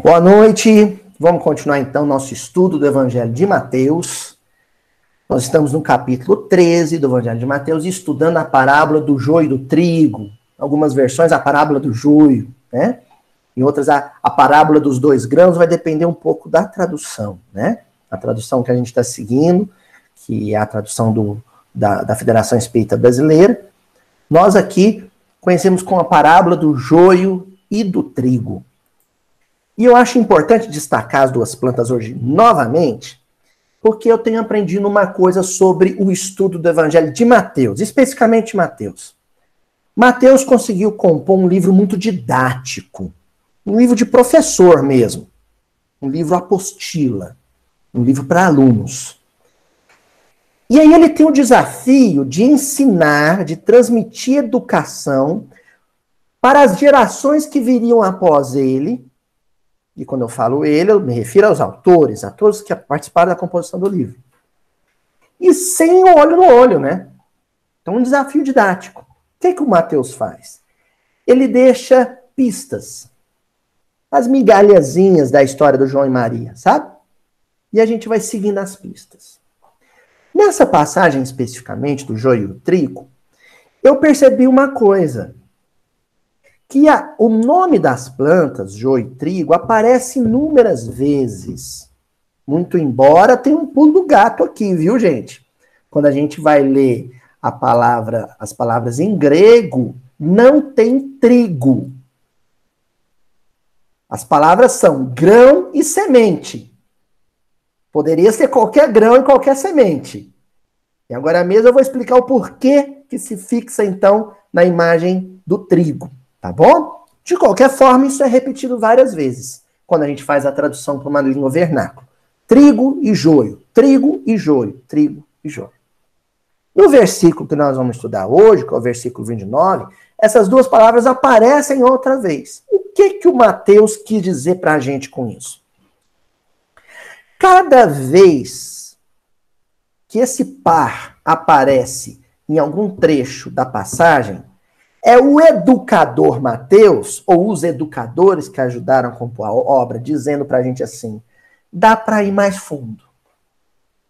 Boa noite. Vamos continuar então nosso estudo do Evangelho de Mateus. Nós estamos no capítulo 13 do Evangelho de Mateus, estudando a parábola do joio e do trigo. Algumas versões, a parábola do joio, né? Em outras, a parábola dos 2 grãos, vai depender um pouco da tradução, né? A tradução que a gente está seguindo, que é a tradução da Federação Espírita Brasileira. Nós aqui conhecemos com a parábola do joio e do trigo. E eu acho importante destacar as 2 plantas hoje novamente, porque eu tenho aprendido uma coisa sobre o estudo do Evangelho de Mateus, especificamente Mateus. Mateus conseguiu compor um livro muito didático, um livro de professor mesmo, um livro apostila, um livro para alunos. E aí ele tem o desafio de ensinar, de transmitir educação para as gerações que viriam após ele. E quando eu falo ele, eu me refiro aos autores, a todos que participaram da composição do livro. E sem o olho no olho, né? Então, um desafio didático. O que o Mateus faz? Ele deixa pistas. As migalhazinhas da história do João e Maria, sabe? E a gente vai seguindo as pistas. Nessa passagem especificamente do joio e do trigo, eu percebi uma coisa. Que o nome das plantas, joio e trigo, aparece inúmeras vezes. Muito embora tenha um pulo do gato aqui, viu, gente? Quando a gente vai ler as palavras em grego, não tem trigo. As palavras são grão e semente. Poderia ser qualquer grão e qualquer semente. E agora mesmo eu vou explicar o porquê que se fixa, então, na imagem do trigo. Tá bom? De qualquer forma, isso é repetido várias vezes, quando a gente faz a tradução para uma língua vernácula. Trigo e joio, trigo e joio, trigo e joio. No versículo que nós vamos estudar hoje, que é o versículo 29, essas 2 palavras aparecem outra vez. O que o Mateus quis dizer para a gente com isso? Cada vez que esse par aparece em algum trecho da passagem, é o educador Mateus, ou os educadores que ajudaram a compor a obra, dizendo para a gente assim, dá para ir mais fundo,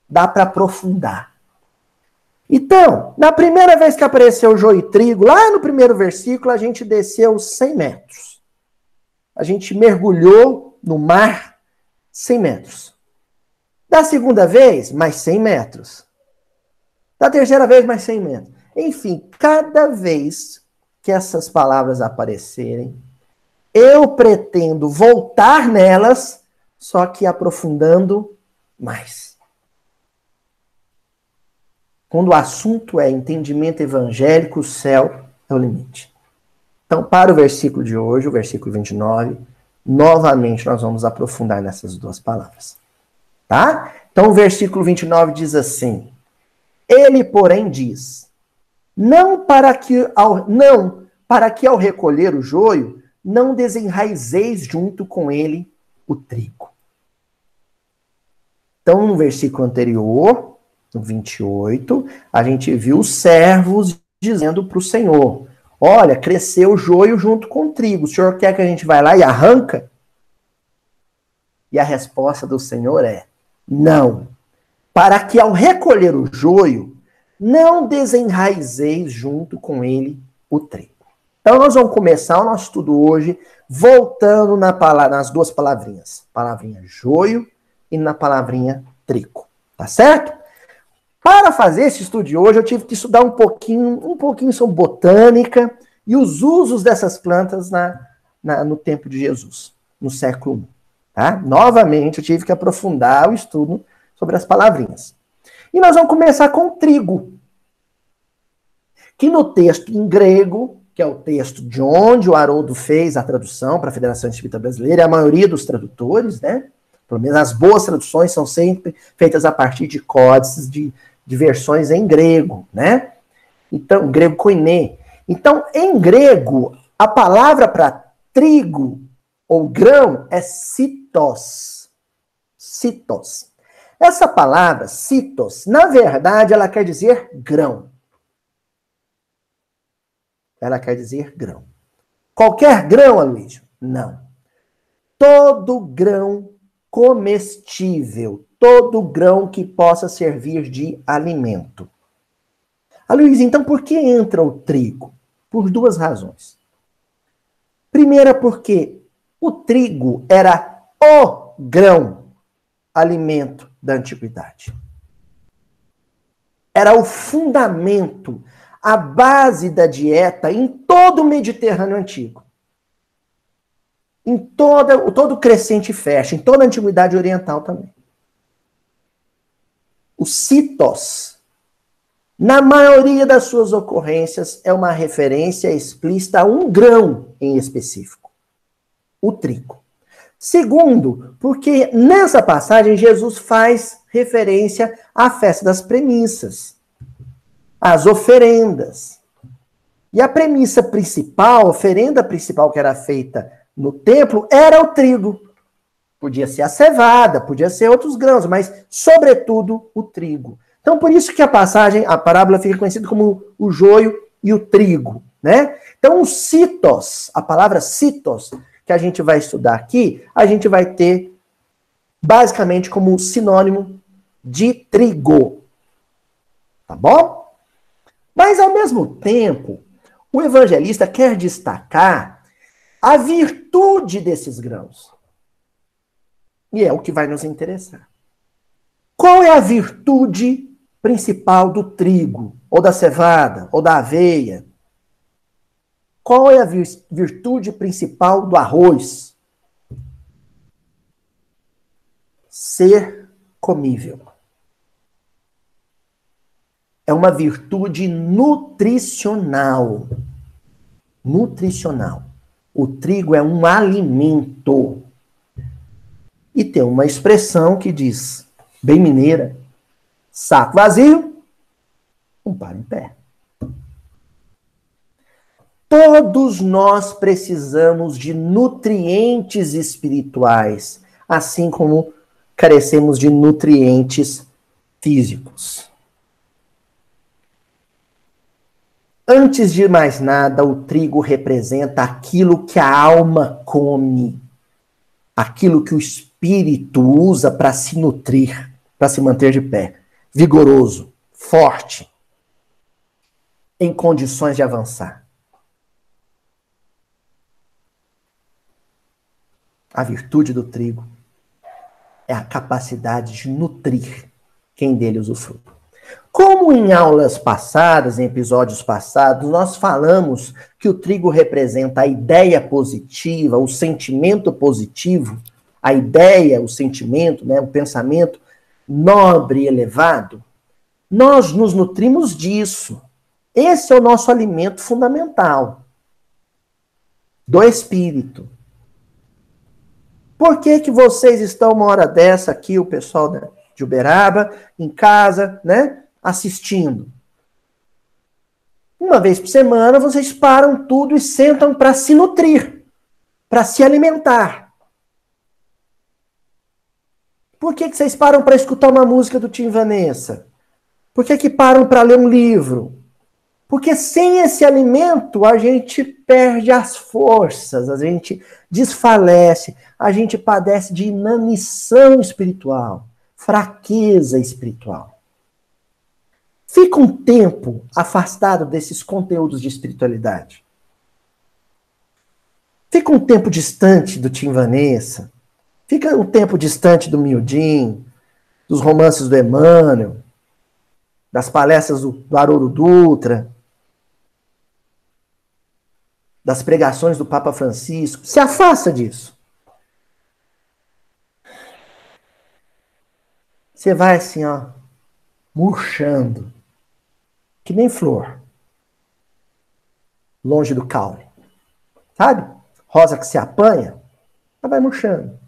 dá para aprofundar. Então, na primeira vez que apareceu o joio e trigo, lá no primeiro versículo, a gente desceu 100 metros. A gente mergulhou no mar 100 metros. Da segunda vez, mais 100 metros. Da terceira vez, mais 100 metros. Enfim, cada vez que essas palavras aparecerem, eu pretendo voltar nelas, só que aprofundando mais. Quando o assunto é entendimento evangélico, o céu é o limite. Então, para o versículo de hoje, o versículo 29, novamente nós vamos aprofundar nessas 2 palavras. Tá? Então, o versículo 29 diz assim, ele, porém, diz, não para que ao recolher o joio, não desenraizeis junto com ele o trigo. Então, no versículo anterior, no 28, a gente viu os servos dizendo para o Senhor, olha, cresceu o joio junto com o trigo, o Senhor quer que a gente vá lá e arranca? E a resposta do Senhor é, não, para que ao recolher o joio, não desenraizeis junto com ele o trigo. Então, nós vamos começar o nosso estudo hoje voltando nas 2 palavrinhas. Palavrinha joio e na palavrinha trigo. Tá certo? Para fazer esse estudo de hoje, eu tive que estudar um pouquinho sobre botânica e os usos dessas plantas no tempo de Jesus, no século I. Tá? Novamente, eu tive que aprofundar o estudo sobre as palavrinhas. E nós vamos começar com o trigo, que no texto em grego, que é o texto de onde o Haroldo fez a tradução para a Federação Espírita Brasileira, e a maioria dos tradutores, né? Pelo menos as boas traduções são sempre feitas a partir de códices, de versões em grego, né? Então, grego koiné. Então, em grego, a palavra para trigo ou grão é sitos. Sitos. Essa palavra, sitos, na verdade, ela quer dizer grão. Ela quer dizer grão. Qualquer grão, Aloysio? Não. todo grão comestível, todo grão que possa servir de alimento. Luiz, então por que entra o trigo? Por duas razões. Primeira, porque o trigo era o grão alimento da antiguidade. Era o fundamento, a base da dieta em todo o Mediterrâneo antigo. Em todo o crescente fértil, em toda a antiguidade oriental também. O citos, na maioria das suas ocorrências, é uma referência explícita a um grão em específico, o trigo. Segundo, porque nessa passagem Jesus faz referência à festa das premissas, às oferendas. E a premissa principal, a oferenda principal que era feita no templo, era o trigo. Podia ser a cevada, podia ser outros grãos, mas, sobretudo, o trigo. Então, por isso que a parábola fica conhecida como o joio e o trigo, né? Então, o citos, a palavra citos, que a gente vai estudar aqui, a gente vai ter basicamente como sinônimo de trigo. Tá bom? Mas, ao mesmo tempo, o evangelista quer destacar a virtude desses grãos. E é o que vai nos interessar. Qual é a virtude principal do trigo, ou da cevada, ou da aveia? Qual é a virtude principal do arroz? Ser comível. É uma virtude nutricional. Nutricional. O trigo é um alimento. E tem uma expressão que diz, bem mineira, saco vazio, um par em pé. Todos nós precisamos de nutrientes espirituais, assim como carecemos de nutrientes físicos. Antes de mais nada, o trigo representa aquilo que a alma come, aquilo que o espírito usa para se nutrir, para se manter de pé, vigoroso, forte, em condições de avançar. A virtude do trigo é a capacidade de nutrir quem dele usufrui. Como em aulas passadas, em episódios passados, nós falamos que o trigo representa a ideia positiva, o sentimento positivo, a ideia, o sentimento, né, o pensamento nobre e elevado, nós nos nutrimos disso. Esse é o nosso alimento fundamental do espírito. Por que vocês estão uma hora dessa aqui, o pessoal de Uberaba, em casa, né, assistindo? Uma vez por semana, vocês param tudo e sentam para se nutrir, para se alimentar. Por que vocês param para escutar uma música do Tim Vanessa? Por que param para ler um livro? Porque sem esse alimento, a gente perde as forças, a gente desfalece, a gente padece de inanição espiritual, fraqueza espiritual. Fica um tempo afastado desses conteúdos de espiritualidade. Fica um tempo distante do Tim Vanessa. Fica um tempo distante do Mildinho, dos romances do Emmanuel, das palestras do Haroldo Dutra, das pregações do Papa Francisco. Se afasta disso. Você vai assim, ó, murchando, que nem flor, longe do caule. Sabe? Rosa que se apanha, ela vai murchando.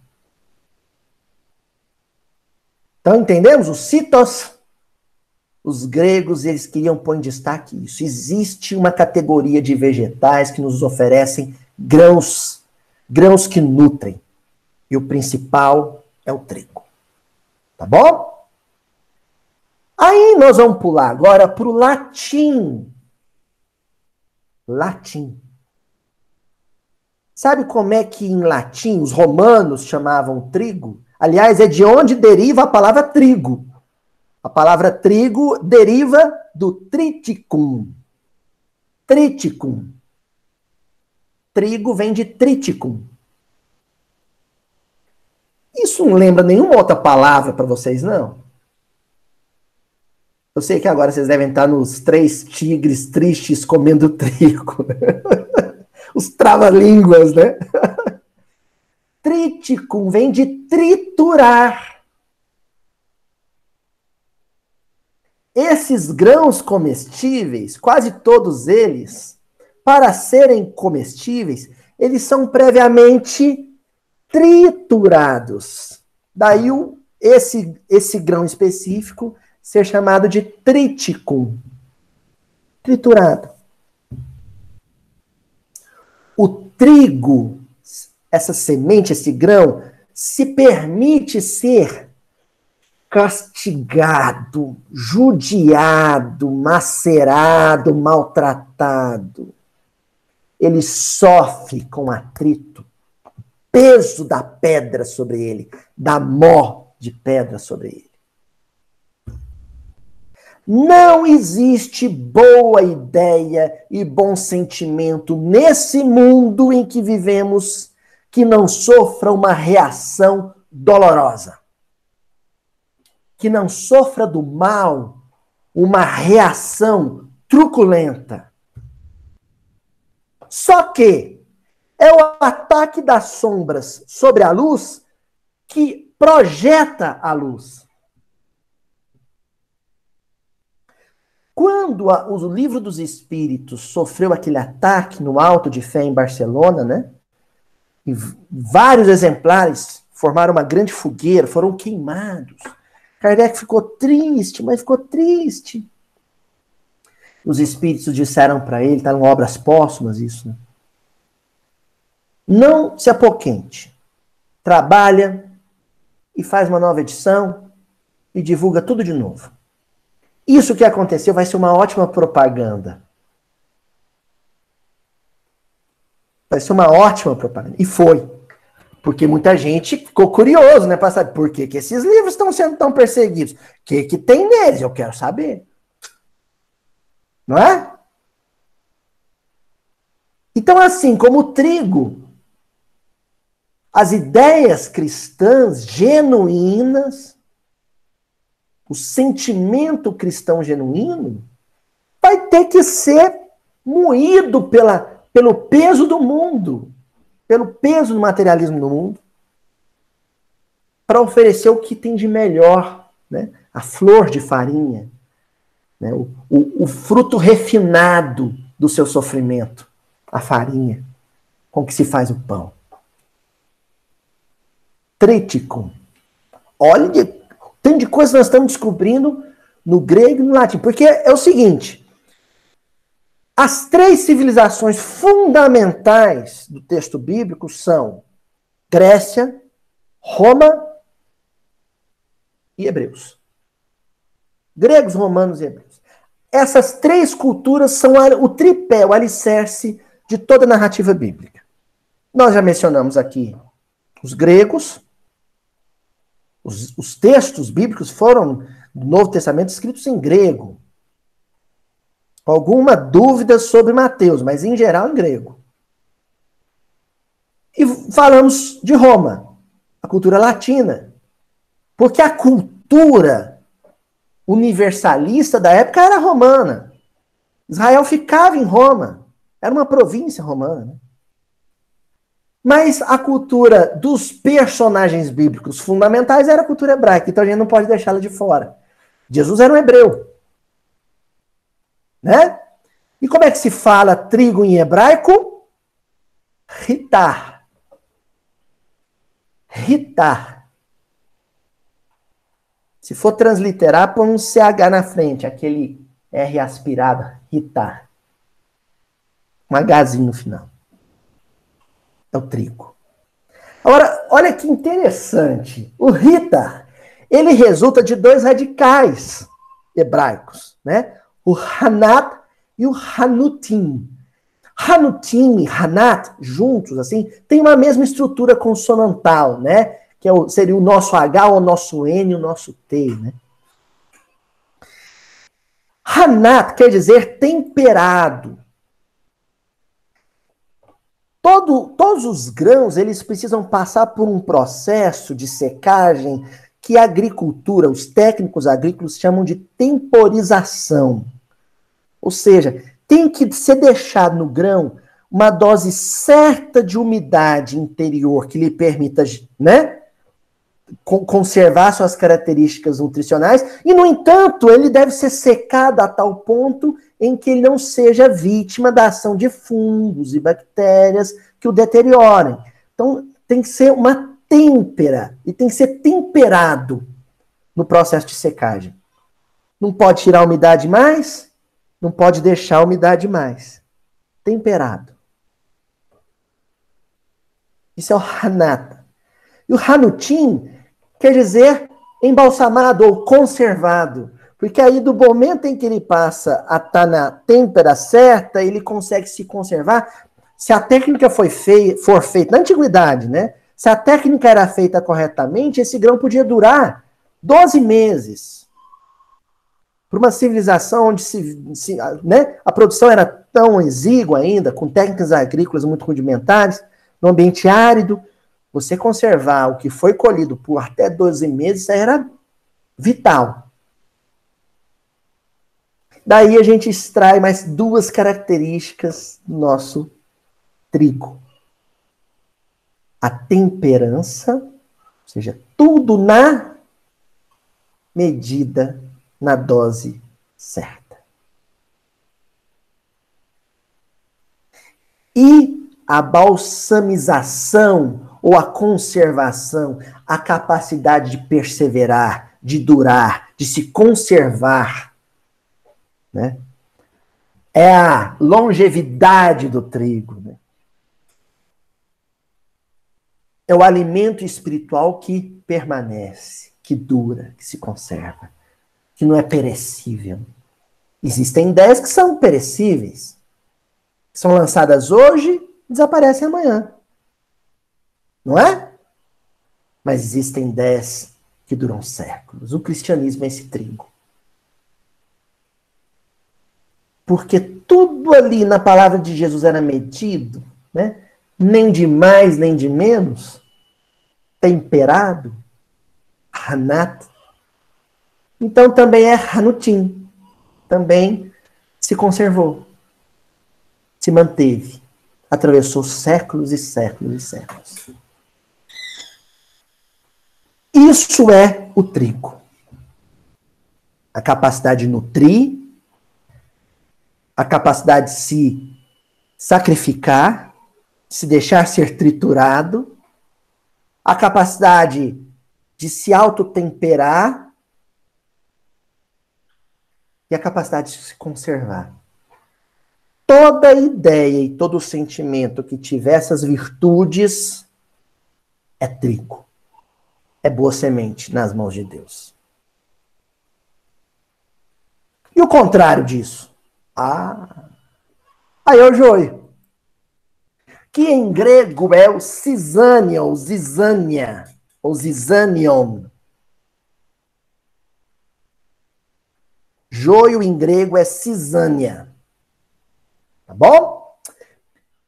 Então, entendemos? Os citos, os gregos, eles queriam pôr em destaque isso. Existe uma categoria de vegetais que nos oferecem grãos, grãos que nutrem. E o principal é o trigo. Tá bom? Aí nós vamos pular agora para o latim. Latim. Sabe como é que em latim os romanos chamavam trigo? Aliás, é de onde deriva a palavra trigo. A palavra trigo deriva do triticum. Triticum. Trigo vem de triticum. Isso não lembra nenhuma outra palavra para vocês, não? Eu sei que agora vocês devem estar nos 3 tigres tristes comendo trigo. Os trava-línguas, né? Triticum vem de triturar. Esses grãos comestíveis, quase todos eles, para serem comestíveis, eles são previamente triturados. Daí esse grão específico ser chamado de triticum. Triturado. O trigo, essa semente, esse grão, se permite ser castigado, judiado, macerado, maltratado. Ele sofre com atrito, peso da pedra sobre ele, da mó de pedra sobre ele. Não existe boa ideia e bom sentimento nesse mundo em que vivemos que não sofra uma reação dolorosa. Que não sofra do mal uma reação truculenta. Só que é o ataque das sombras sobre a luz que projeta a luz. Quando o Livro dos Espíritos sofreu aquele ataque no Alto de Fé em Barcelona, né? E vários exemplares formaram uma grande fogueira, foram queimados. Kardec ficou triste, mas ficou triste. Os espíritos disseram para ele, tá em obras póstumas isso, né? Não se apoquente. Trabalha e faz uma nova edição e divulga tudo de novo. Isso que aconteceu vai ser uma ótima propaganda. Vai ser uma ótima propaganda. E foi. Porque muita gente ficou curioso, né? Para saber por que esses livros estão sendo tão perseguidos. O que tem neles? Eu quero saber. Não é? Então, assim como o trigo, as ideias cristãs genuínas, o sentimento cristão genuíno, vai ter que ser moído pelo peso do mundo, pelo peso do materialismo do mundo, para oferecer o que tem de melhor, né? A flor de farinha, né? O fruto refinado do seu sofrimento, a farinha com que se faz o pão. Triticum. Olha, tem de coisas que nós estamos descobrindo no grego e no latim. Porque é o seguinte, as 3 civilizações fundamentais do texto bíblico são Grécia, Roma e Hebreus. Gregos, romanos e hebreus. Essas 3 culturas são o tripé, o alicerce de toda a narrativa bíblica. Nós já mencionamos aqui os gregos. Os textos bíblicos foram, do Novo Testamento, escritos em grego. Alguma dúvida sobre Mateus, mas em geral em grego. E falamos de Roma, a cultura latina. Porque a cultura universalista da época era romana. Israel ficava em Roma. Era uma província romana, né? Mas a cultura dos personagens bíblicos fundamentais era a cultura hebraica, então a gente não pode deixá-la de fora. Jesus era um hebreu. Né? E como é que se fala trigo em hebraico? Ritar. Ritar. Se for transliterar, põe um CH na frente, aquele R aspirado, ritar. Um Hzinho no final. É o trigo. Agora, olha que interessante. O Ritar, ele resulta de 2 radicais hebraicos, né? O Hanat e o Hanutim. Hanutim e Hanat, juntos, assim, tem uma mesma estrutura consonantal, né? Que seria o nosso H, o nosso N, o nosso T, né? Hanat quer dizer temperado. Todos os grãos, eles precisam passar por um processo de secagem que a agricultura, os técnicos agrícolas chamam de temporização. Ou seja, tem que ser deixado no grão uma dose certa de umidade interior que lhe permita, né, conservar suas características nutricionais, e, no entanto, ele deve ser secado a tal ponto em que ele não seja vítima da ação de fungos e bactérias que o deteriorem. Então, tem que ser uma têmpera, e tem que ser temperado no processo de secagem. Não pode tirar a umidade mais, não pode deixar a umidade mais. Temperado. Isso é o Hanata. E o Hanutim quer dizer embalsamado ou conservado. Porque aí, do momento em que ele passa a estar na têmpera certa, ele consegue se conservar. Se a técnica for feita na antiguidade, né? Se a técnica era feita corretamente, esse grão podia durar 12 meses. Para uma civilização onde né, a produção era tão exígua ainda, com técnicas agrícolas muito rudimentares, no ambiente árido, você conservar o que foi colhido por até 12 meses era vital. Daí a gente extrai mais duas características do nosso trigo. A temperança, ou seja, tudo na medida, na dose certa. E a balsamização ou a conservação, a capacidade de perseverar, de durar, de se conservar, né? É a longevidade do trigo, né? É o alimento espiritual que permanece, que dura, que se conserva, que não é perecível. Existem ideias que são perecíveis, que são lançadas hoje e desaparecem amanhã. Não é? Mas existem ideias que duram séculos. O cristianismo é esse trigo. Porque tudo ali na palavra de Jesus era medido, né? Nem de mais, nem de menos, temperado, Hanat. Então também é Hanutim. Também se conservou, se manteve, atravessou séculos e séculos e séculos. Isso é o trigo. A capacidade de nutrir, a capacidade de se sacrificar, se deixar ser triturado, a capacidade de se autotemperar e a capacidade de se conservar. Toda ideia e todo sentimento que tiver essas virtudes é trigo. É boa semente nas mãos de Deus. E o contrário disso? Aí é o joio. Que em grego é o zizania, ou zizania, ou zizanion. Joio em grego é zizania. Tá bom?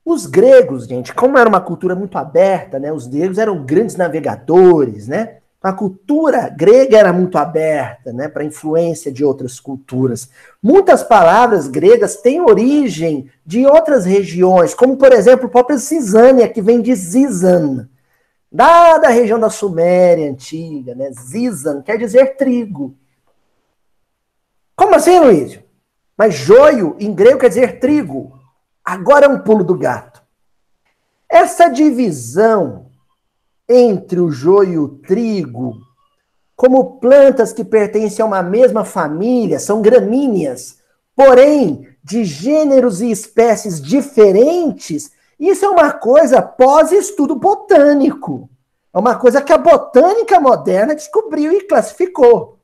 Os gregos, gente, como era uma cultura muito aberta, né? Os gregos eram grandes navegadores, né? A cultura grega era muito aberta, né, para a influência de outras culturas. Muitas palavras gregas têm origem de outras regiões, como, por exemplo, a própria Zizânia, que vem de Zizan, da região da Suméria antiga, né? Zizan quer dizer trigo. Como assim, Luísio? Mas joio, em grego, quer dizer trigo. Agora é um pulo do gato. Essa divisão entre o joio e o trigo, como plantas que pertencem a uma mesma família, são gramíneas, porém de gêneros e espécies diferentes, isso é uma coisa pós-estudo botânico. É uma coisa que a botânica moderna descobriu e classificou.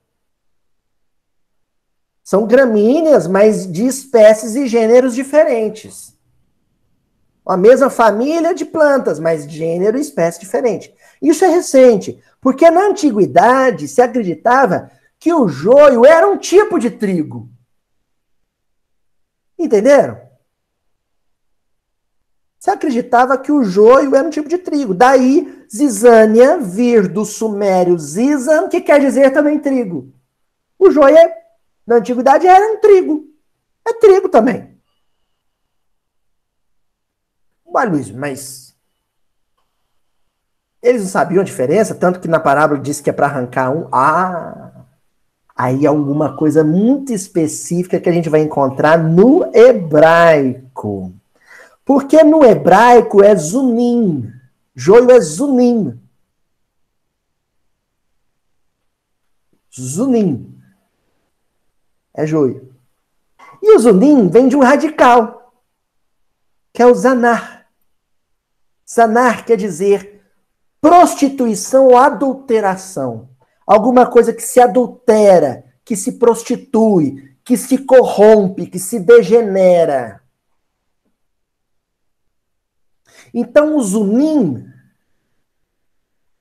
São gramíneas, mas de espécies e gêneros diferentes. A mesma família de plantas, mas gênero e espécie diferente. Isso é recente, porque na antiguidade se acreditava que o joio era um tipo de trigo. Entenderam? Se acreditava que o joio era um tipo de trigo. Daí, zizânia vir do sumério zizan, que quer dizer também trigo. O joio, na antiguidade, era um trigo. É trigo também. Ué, Luiz, mas eles não sabiam a diferença, tanto que na parábola diz que é para arrancar um. Aí é alguma coisa muito específica que a gente vai encontrar no hebraico. Porque no hebraico é zunim. Joio é zunim. Zunim. É joio. E o zunim vem de um radical, que é o zanar. Zanar quer dizer prostituição ou adulteração. Alguma coisa que se adultera, que se prostitui, que se corrompe, que se degenera. Então, o zunim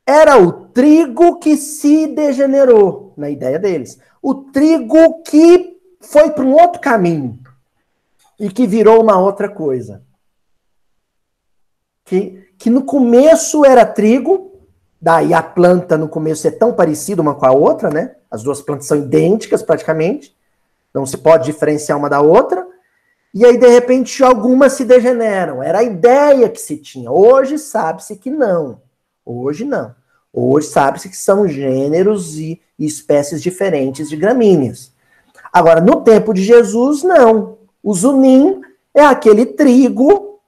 era o trigo que se degenerou, na ideia deles. O trigo que foi para um outro caminho e que virou uma outra coisa. Que no começo era trigo, daí a planta no começo é tão parecida uma com a outra, né? As duas plantas são idênticas praticamente, não se pode diferenciar uma da outra. E aí, de repente, algumas se degeneram. Era a ideia que se tinha. Hoje sabe-se que não. Hoje não. Hoje sabe-se que são gêneros e espécies diferentes de gramíneas. Agora, no tempo de Jesus, não. O zunim é aquele trigo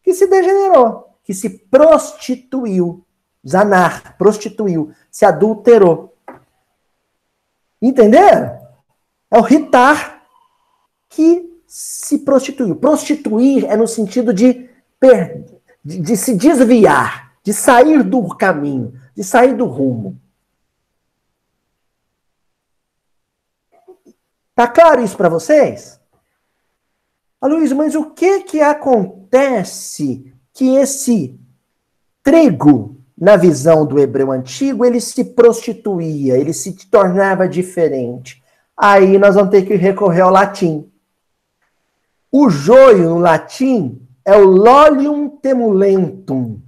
que se degenerou, que se prostituiu. Zanar, prostituiu, se adulterou. Entenderam? É o ritar que se prostituiu. Prostituir é no sentido de se desviar, de sair do caminho, de sair do rumo. Tá claro isso para vocês? Luiz, mas o que acontece que esse trigo, na visão do hebreu antigo, ele se prostituía, ele se tornava diferente? Aí nós vamos ter que recorrer ao latim. O joio, no latim, é o lolium temulentum.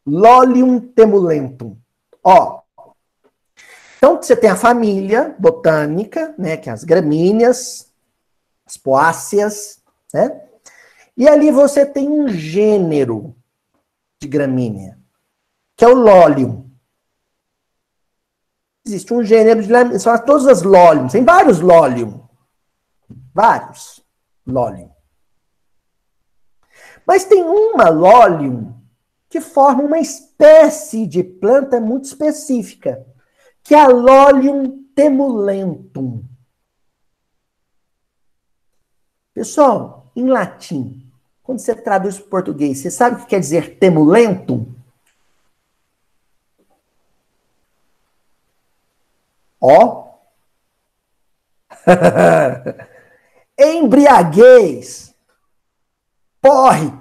Lolium temulentum. Ó, então você tem a família botânica, né, que é as gramíneas, as poáceas, né? E ali você tem um gênero de gramínea, que é o lolium. Existe um gênero de gramínea, são todas as loliums, tem vários lolium. Vários lolium. Mas tem uma lolium que forma uma espécie de planta muito específica, que é a Lolium temulentum. Pessoal, em latim, quando você traduz para o português, você sabe o que quer dizer temulentum? Ó. Embriaguez. Porre.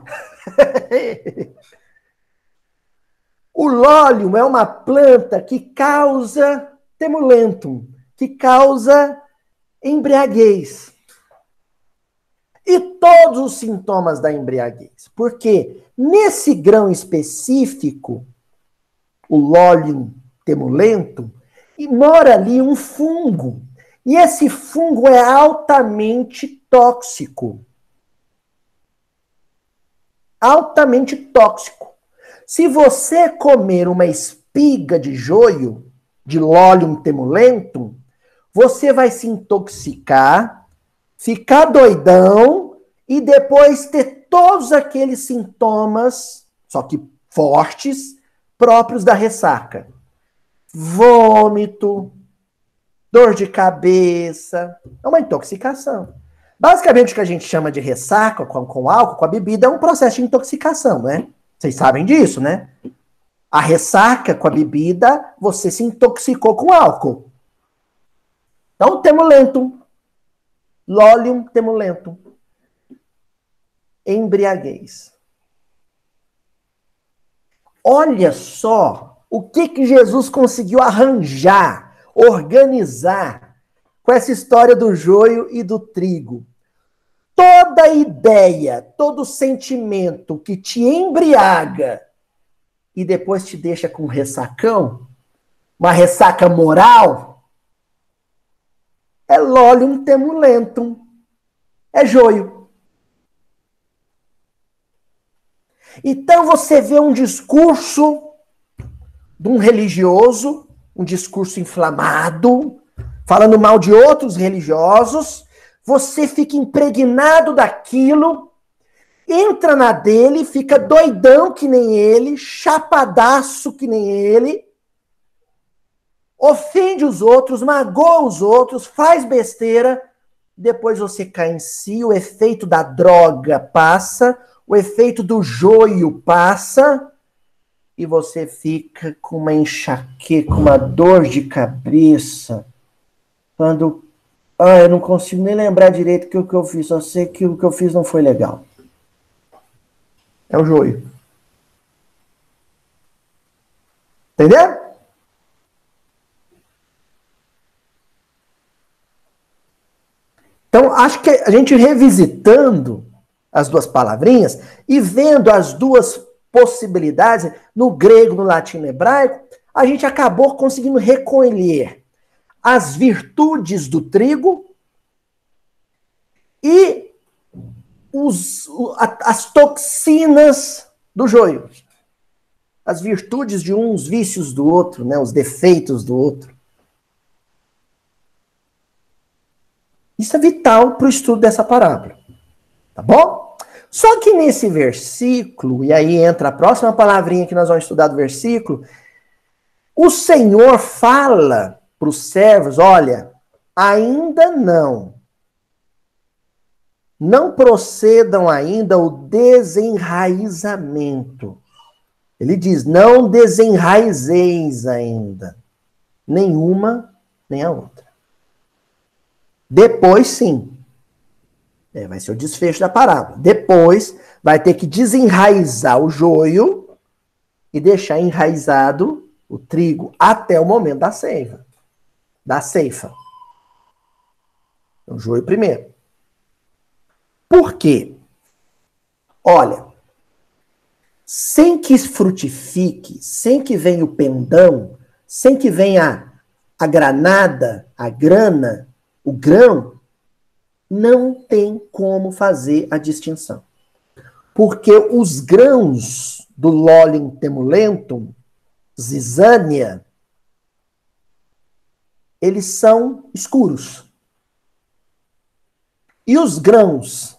O lolium é uma planta que causa temulentum, que causa embriaguez. E todos os sintomas da embriaguez. Porque nesse grão específico, o lolium temulentum, e mora ali um fungo. E esse fungo é altamente tóxico. Altamente tóxico. Se você comer uma espiga de joio, de Lolium temulentum, você vai se intoxicar, ficar doidão e depois ter todos aqueles sintomas, só que fortes, próprios da ressaca. Vômito, dor de cabeça, é uma intoxicação. Basicamente, o que a gente chama de ressaca com álcool, com a bebida, é um processo de intoxicação, né? Vocês sabem disso, né? A ressaca com a bebida, você se intoxicou com álcool. Então, temulentum, Lolium temulentum, embriaguez. Olha só o que Jesus conseguiu arranjar, organizar com essa história do joio e do trigo. Toda ideia, todo sentimento que te embriaga e depois te deixa com ressacão, uma ressaca moral, é lolium temulentum, é joio. Então você vê um discurso de um religioso, um discurso inflamado, falando mal de outros religiosos, você fica impregnado daquilo, entra na dele, fica doidão que nem ele, chapadaço que nem ele, ofende os outros, magoa os outros, faz besteira, depois você cai em si, o efeito da droga passa, o efeito do joio passa, e você fica com uma enxaqueca, com uma dor de cabeça, quando eu não consigo nem lembrar direito que o que eu fiz, só sei que o que eu fiz não foi legal. É o joio. Entendeu? Então, acho que a gente revisitando as duas palavrinhas e vendo as duas possibilidades, no grego, no latim, no hebraico, a gente acabou conseguindo recolher as virtudes do trigo e as toxinas do joio. As virtudes de um, os vícios do outro, né, os defeitos do outro. Isso é vital para o estudo dessa parábola. Tá bom? Só que nesse versículo, e aí entra a próxima palavrinha que nós vamos estudar do versículo, o Senhor fala para os servos, olha, ainda não. Não procedam ainda o desenraizamento. Ele diz, não desenraizeis ainda. Nenhuma, nem a outra. Depois, sim. Vai ser o desfecho da parábola. Depois, vai ter que desenraizar o joio e deixar enraizado o trigo até o momento da ceifa. Da ceifa. O joio primeiro. Por quê? Olha, sem que frutifique, sem que venha o pendão, sem que venha a granada, a grana, o grão, não tem como fazer a distinção. Porque os grãos do Lolium temulentum, zizânia, eles são escuros. E os grãos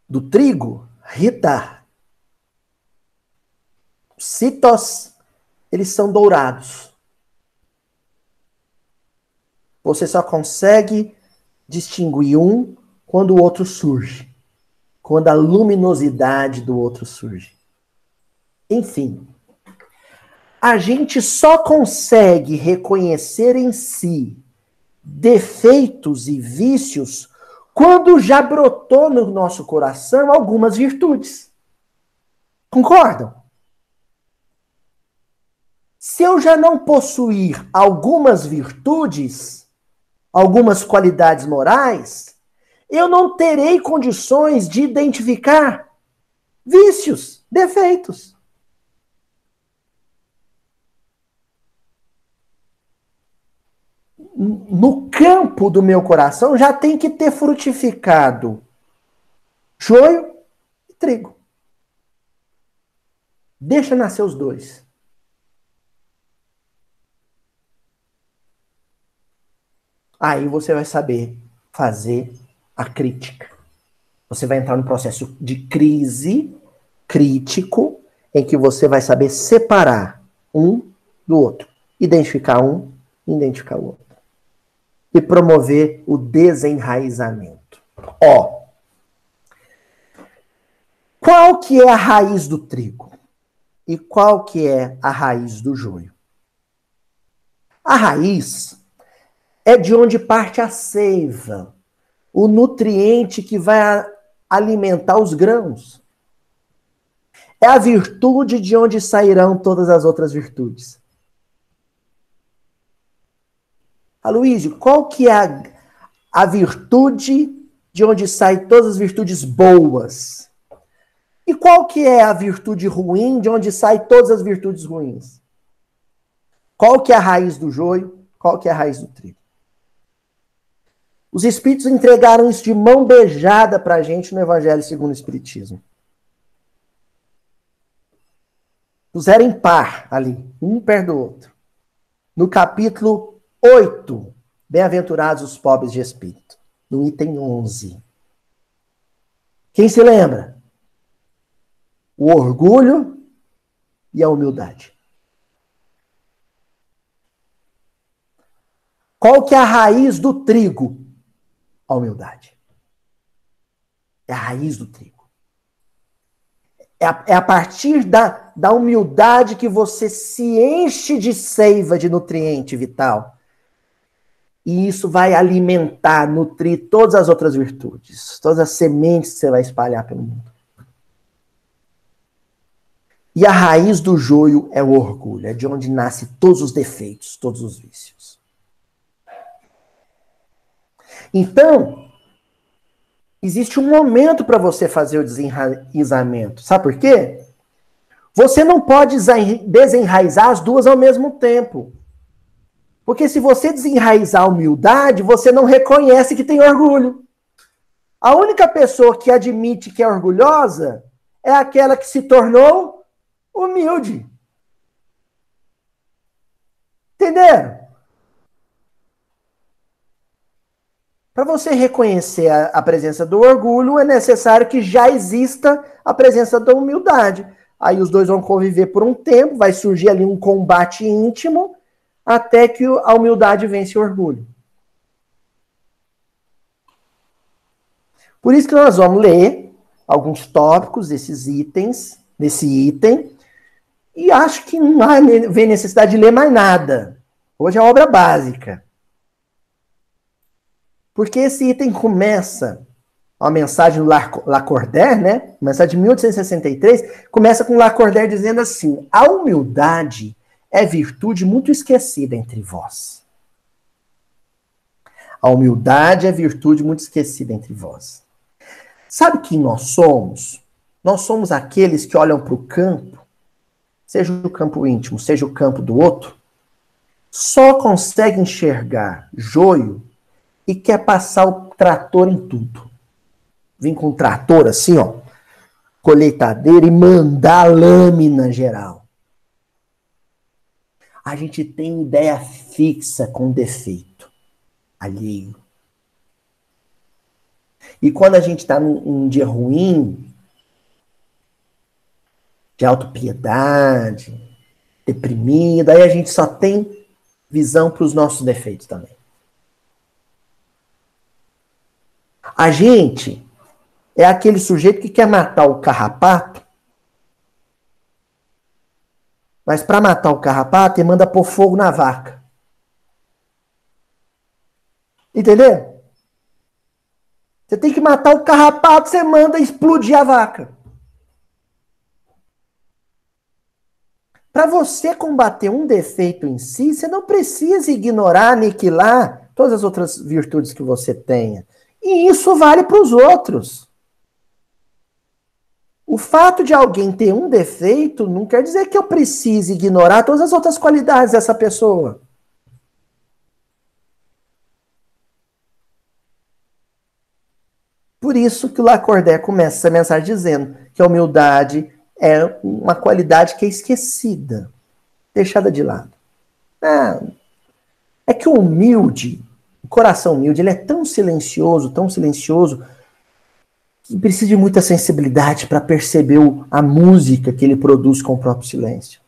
do trigo, ritar, citos, eles são dourados. Você só consegue distinguir um quando o outro surge. Quando a luminosidade do outro surge. Enfim, a gente só consegue reconhecer em si defeitos e vícios quando já brotou no nosso coração algumas virtudes. Concordam? Se eu já não possuir algumas virtudes, algumas qualidades morais, eu não terei condições de identificar vícios, defeitos. No campo do meu coração já tem que ter frutificado joio e trigo. Deixa nascer os dois. Aí você vai saber fazer a crítica. Você vai entrar no processo de crise crítico, em que você vai saber separar um do outro. Identificar um, identificar o outro. E promover o desenraizamento. Qual que é a raiz do trigo? E qual que é a raiz do joio? A raiz é de onde parte a seiva, o nutriente que vai alimentar os grãos. é a virtude de onde sairão todas as outras virtudes. Aloísio, qual que é a virtude de onde saem todas as virtudes boas? E qual que é a virtude ruim de onde saem todas as virtudes ruins? Qual que é a raiz do joio? Qual que é a raiz do trigo? Os Espíritos entregaram isso de mão beijada para a gente no Evangelho segundo o Espiritismo. Puseram em par ali, um perto do outro. No capítulo 8, Bem-aventurados os pobres de espírito. No item 11. Quem se lembra? O orgulho e a humildade. Qual que é a raiz do trigo? A humildade. É a raiz do trigo. É a partir da humildade que você se enche de seiva, de nutriente vital. E isso vai alimentar, nutrir todas as outras virtudes. Todas as sementes que você vai espalhar pelo mundo. E a raiz do joio é o orgulho. É de onde nascem todos os defeitos, todos os vícios. Então, existe um momento para você fazer o desenraizamento. Sabe por quê? Você não pode desenraizar as duas ao mesmo tempo. Porque se você desenraizar a humildade, você não reconhece que tem orgulho. A única pessoa que admite que é orgulhosa é aquela que se tornou humilde. Entenderam? Para você reconhecer a presença do orgulho, é necessário que já exista a presença da humildade. Aí os dois vão conviver por um tempo, vai surgir ali um combate íntimo, até que a humildade vence o orgulho. Por isso que nós vamos ler alguns tópicos desses itens, desse item, e acho que não vem necessidade de ler mais nada. Hoje é obra básica. Porque esse item começa, a mensagem do Lacordaire, né? A mensagem de 1863, começa com Lacordaire dizendo assim: a humildade é virtude muito esquecida entre vós. A humildade é virtude muito esquecida entre vós. Sabe quem nós somos? Nós somos aqueles que olham para o campo, seja o campo íntimo, seja o campo do outro, só consegue enxergar joio e quer passar o trator em tudo. Vem com um trator assim, ó, colheitadeira e mandar a lâmina geral. A gente tem ideia fixa com defeito alheio. E quando a gente está num dia ruim, de autopiedade, deprimido, aí a gente só tem visão para os nossos defeitos também. A gente é aquele sujeito que quer matar o carrapato, mas para matar o carrapato, ele manda pôr fogo na vaca. Entendeu? Você tem que matar o carrapato, você manda explodir a vaca. Para você combater um defeito em si, você não precisa ignorar, aniquilar todas as outras virtudes que você tenha. E isso vale para os outros. O fato de alguém ter um defeito não quer dizer que eu precise ignorar todas as outras qualidades dessa pessoa. Por isso que o Lacordaire começa essa mensagem dizendo que a humildade é uma qualidade que é esquecida, deixada de lado. É que o humilde, o coração humilde, ele é tão silencioso, que precisa de muita sensibilidade para perceber a música que ele produz com o próprio silêncio.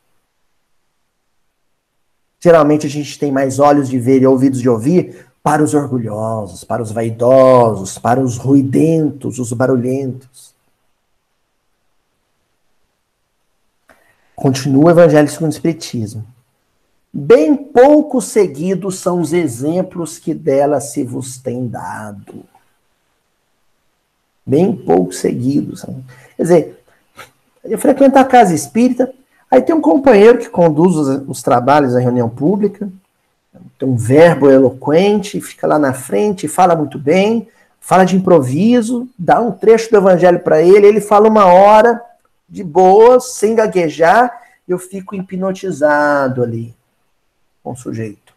Geralmente a gente tem mais olhos de ver e ouvidos de ouvir para os orgulhosos, para os vaidosos, para os ruidentos, os barulhentos. Continua o Evangelho segundo o Espiritismo. Bem pouco seguidos são os exemplos que dela se vos tem dado. Bem pouco seguidos. Quer dizer, Eu frequento a casa espírita, aí tem um companheiro que conduz os trabalhos da reunião pública, tem um verbo eloquente, fica lá na frente, fala muito bem, fala de improviso, dá um trecho do evangelho para ele fala 1 hora, de boa, sem gaguejar, eu fico hipnotizado ali com o sujeito.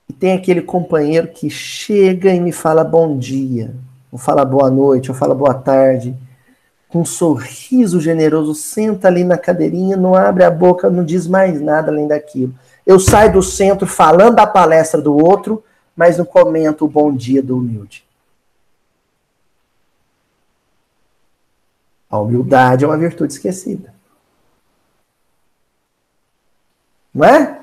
E tem aquele companheiro que chega e me fala bom dia, ou fala boa noite, ou fala boa tarde, com um sorriso generoso, senta ali na cadeirinha, não abre a boca, não diz mais nada além daquilo. Eu saio do centro falando da palestra do outro, mas não comento o bom dia do humilde. A humildade é uma virtude esquecida. Não é?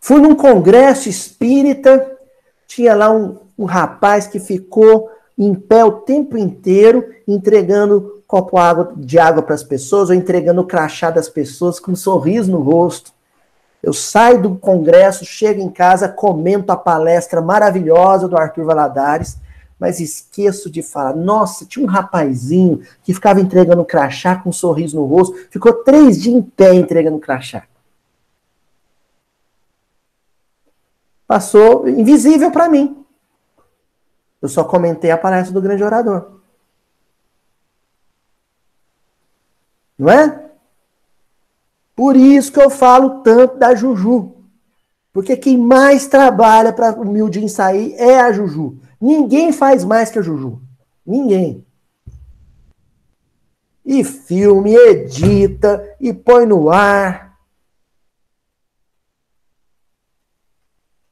Fui num congresso espírita, tinha lá um rapaz que ficou em pé o tempo inteiro, entregando copo de água para as pessoas, ou entregando o crachá das pessoas com um sorriso no rosto. Eu saio do congresso, chego em casa, comento a palestra maravilhosa do Arthur Valadares, mas esqueço de falar, nossa, tinha um rapazinho que ficava entregando crachá com um sorriso no rosto, ficou 3 dias em pé entregando crachá. Passou invisível para mim. Eu só comentei a palestra do grande orador. Não é? Por isso que eu falo tanto da Juju. Porque quem mais trabalha para o humildinho sair é a Juju. Ninguém faz mais que a Juju. Ninguém. E filme, edita, e põe no ar.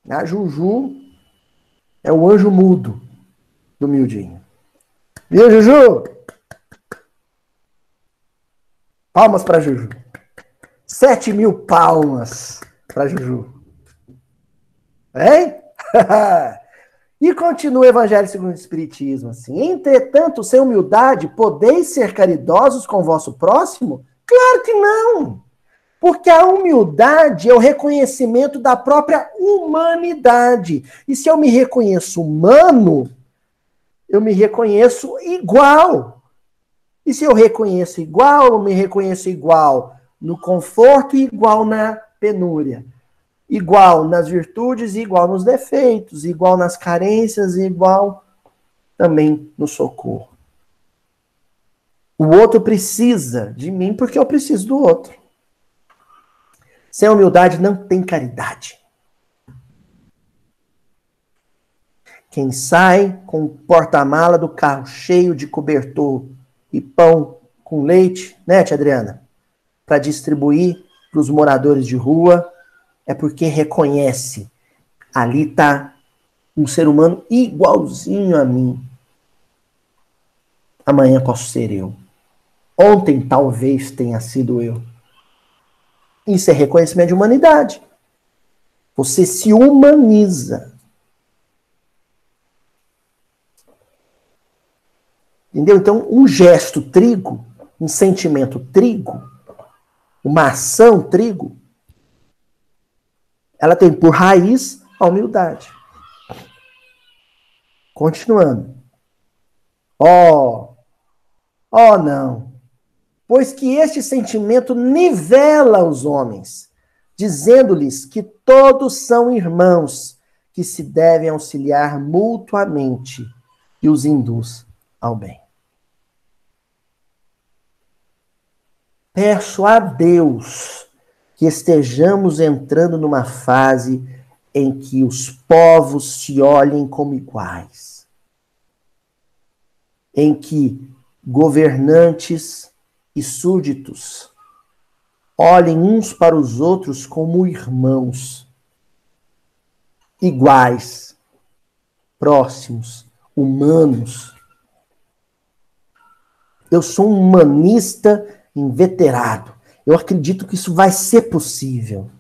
A Juju é o anjo mudo do humildinho. Viu, Juju? Palmas para Juju. 7.000 palmas para Juju. Hein? E continua o Evangelho segundo o Espiritismo assim. Entretanto, sem humildade, podeis ser caridosos com o vosso próximo? Claro que não. Porque a humildade é o reconhecimento da própria humanidade. E se eu me reconheço humano, eu me reconheço igual. E se eu reconheço igual, eu me reconheço igual no conforto e igual na penúria. Igual nas virtudes e igual nos defeitos. Igual nas carências e igual também no socorro. O outro precisa de mim porque eu preciso do outro. Sem humildade não tem caridade. Quem sai com o porta-mala do carro cheio de cobertor e pão com leite, né, tia Adriana? Para distribuir para os moradores de rua, é porque reconhece. Ali está um ser humano igualzinho a mim. Amanhã posso ser eu. Ontem talvez tenha sido eu. Isso é reconhecimento de humanidade. Você se humaniza. Entendeu? Então, um gesto trigo, um sentimento trigo, uma ação trigo, ela tem por raiz a humildade. Continuando. Não. Pois que este sentimento nivela os homens, dizendo-lhes que todos são irmãos, que se devem auxiliar mutuamente e os induz ao bem. Peço a Deus que estejamos entrando numa fase em que os povos se olhem como iguais, em que governantes e súditos olhem uns para os outros como irmãos, iguais, próximos, humanos. Eu sou um humanista inveterado. Eu acredito que isso vai ser possível,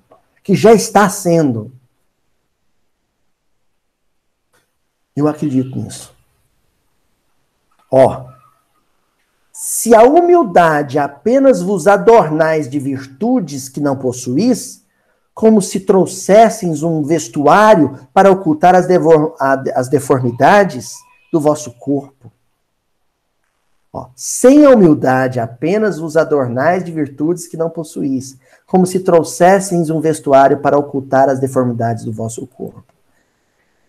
que já está sendo. Eu acredito nisso. Se a humildade apenas vos adornais de virtudes que não possuís, como se trouxessem um vestuário para ocultar as deformidades do vosso corpo. Ó, sem a humildade, apenas vos adornais de virtudes que não possuís, como se trouxesseis um vestuário para ocultar as deformidades do vosso corpo.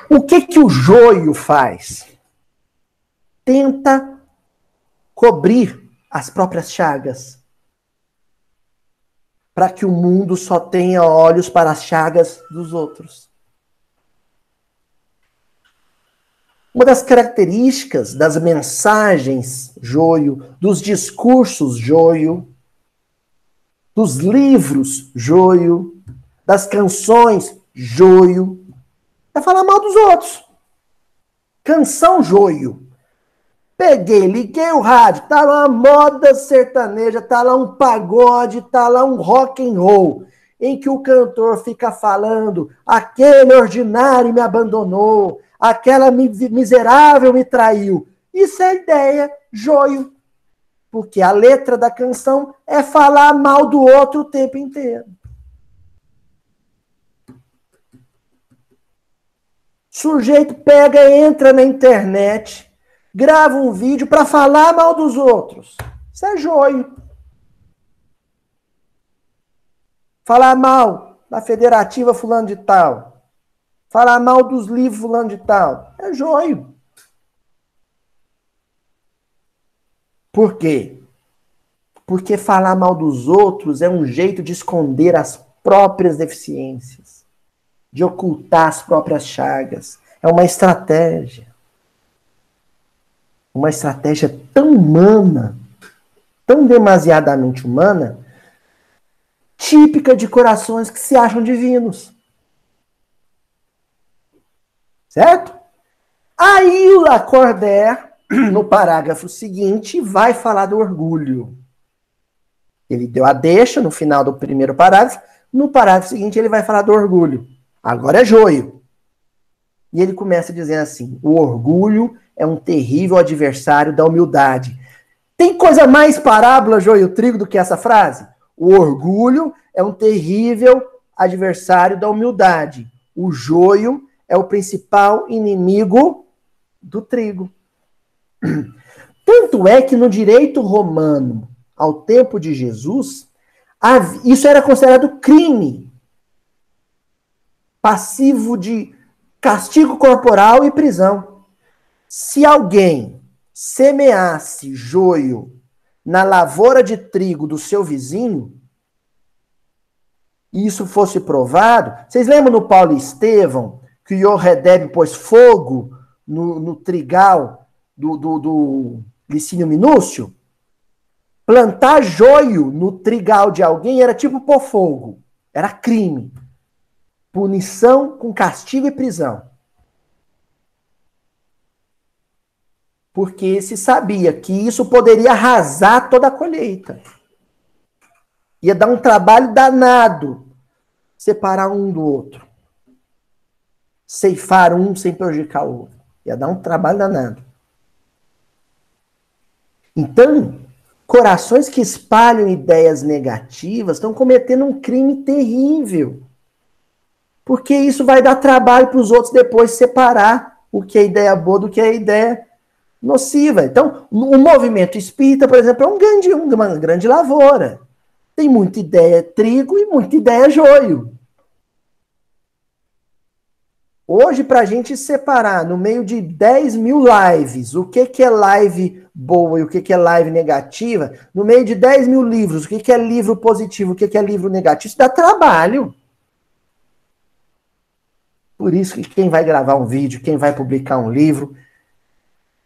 O que o joio faz? Tenta cobrir as próprias chagas, para que o mundo só tenha olhos para as chagas dos outros. Uma das características das mensagens joio, dos discursos joio, dos livros joio, das canções joio, é falar mal dos outros. Canção joio. Peguei, liguei o rádio, tá lá uma moda sertaneja, tá lá um pagode, tá lá um rock and roll, em que o cantor fica falando, aquele ordinário me abandonou, aquela miserável me traiu. Isso é ideia joio, porque a letra da canção é falar mal do outro o tempo inteiro. Sujeito pega, entra na internet, grava um vídeo para falar mal dos outros. Isso é joio. Falar mal da federativa fulano de tal. Falar mal dos livros fulano de tal. É joio. Por quê? Porque falar mal dos outros é um jeito de esconder as próprias deficiências, de ocultar as próprias chagas. É uma estratégia. Uma estratégia tão humana, tão demasiadamente humana, típica de corações que se acham divinos. Certo? Aí o Lacordaire, no parágrafo seguinte, vai falar do orgulho. Ele deu a deixa no final do primeiro parágrafo, no parágrafo seguinte ele vai falar do orgulho. Agora é joio. E ele começa dizendo assim, o orgulho é um terrível adversário da humildade. Tem coisa mais parábola, joio, trigo, do que essa frase? O orgulho é um terrível adversário da humildade. O joio é o principal inimigo do trigo. Tanto é que no direito romano, ao tempo de Jesus, isso era considerado crime, passivo de castigo corporal e prisão. Se alguém semeasse joio na lavoura de trigo do seu vizinho, e isso fosse provado, vocês lembram no Paulo e Estevão, que o Iorredeb pôs fogo no trigal do Licínio Minúcio? Plantar joio no trigal de alguém era tipo pôr fogo. Era crime. Punição com castigo e prisão. Porque se sabia que isso poderia arrasar toda a colheita. Ia dar um trabalho danado separar um do outro. Ceifar um sem prejudicar o outro. Ia dar um trabalho danado. Então, corações que espalham ideias negativas estão cometendo um crime terrível. Porque isso vai dar trabalho para os outros depois separar o que é ideia boa do que é ideia nociva. Então, o movimento espírita, por exemplo, é uma grande lavoura. Tem muita ideia trigo e muita ideia joio. Hoje, para a gente separar no meio de 10 mil lives, o que é live boa e o que é live negativa, no meio de 10 mil livros, o que é livro positivo, o que é livro negativo, isso dá trabalho. Por isso que quem vai gravar um vídeo, quem vai publicar um livro,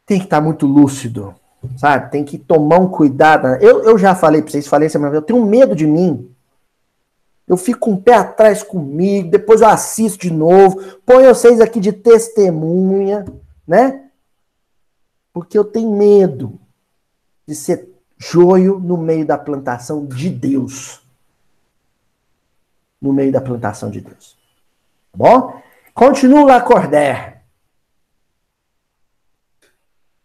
tem que estar muito lúcido, sabe? Tem que tomar um cuidado. Eu já falei para vocês, semana, eu tenho medo de mim. Eu fico com o pé atrás comigo, depois eu assisto de novo, ponho vocês aqui de testemunha, né? Porque eu tenho medo de ser joio no meio da plantação de Deus. No meio da plantação de Deus. Tá bom? Continua Lacordaire.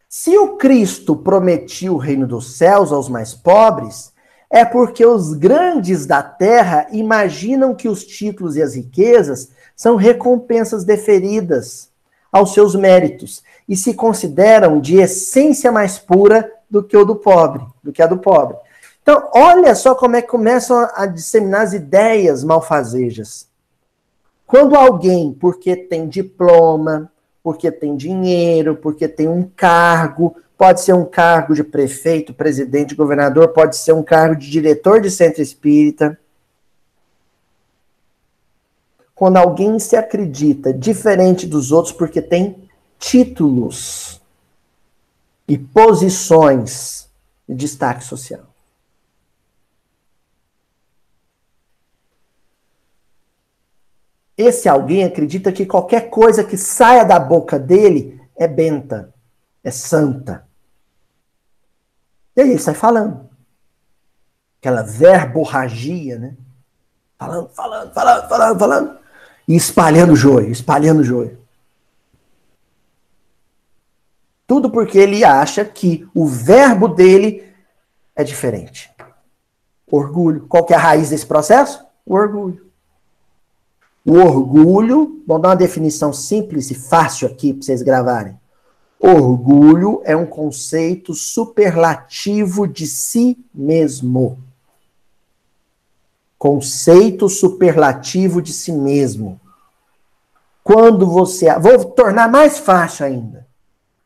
Se o Cristo prometiu o reino dos céus aos mais pobres, é porque os grandes da terra imaginam que os títulos e as riquezas são recompensas deferidas aos seus méritos e se consideram de essência mais pura do que o do pobre, do que a do pobre. Então, olha só como é que começam a disseminar as ideias malfazejas. Quando alguém, porque tem diploma, porque tem dinheiro, porque tem um cargo, pode ser um cargo de prefeito, presidente, governador, pode ser um cargo de diretor de centro espírita. Quando alguém se acredita diferente dos outros porque tem títulos e posições de destaque social. Esse alguém acredita que qualquer coisa que saia da boca dele é benta, é santa. E aí ele sai falando. Aquela verborragia, né? Falando. E espalhando joio. Tudo porque ele acha que o verbo dele é diferente. Orgulho. Qual que é a raiz desse processo? O orgulho. O orgulho, vamos dar uma definição simples e fácil aqui para vocês gravarem. Orgulho é um conceito superlativo de si mesmo. Conceito superlativo de si mesmo. Quando você... Vou tornar mais fácil ainda.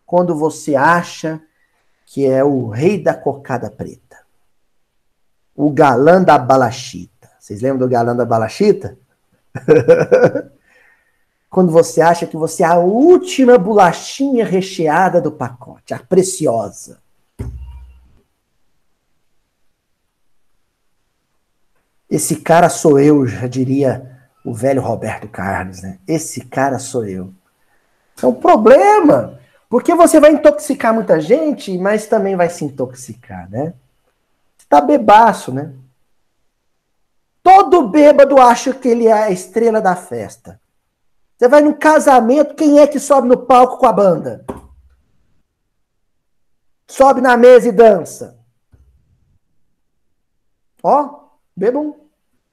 Quando você acha que é o rei da cocada preta. O galã da balachita. Vocês lembram do galã da balachita? Quando você acha que você é a última bolachinha recheada do pacote, a preciosa. Esse cara sou eu, já diria o velho Roberto Carlos, né? Esse cara sou eu. É um problema, porque você vai intoxicar muita gente, mas também vai se intoxicar, né? Você tá bebaço, né? Todo bêbado acha que ele é a estrela da festa. Você vai num casamento, quem é que sobe no palco com a banda? Sobe na mesa e dança. Ó, bebam.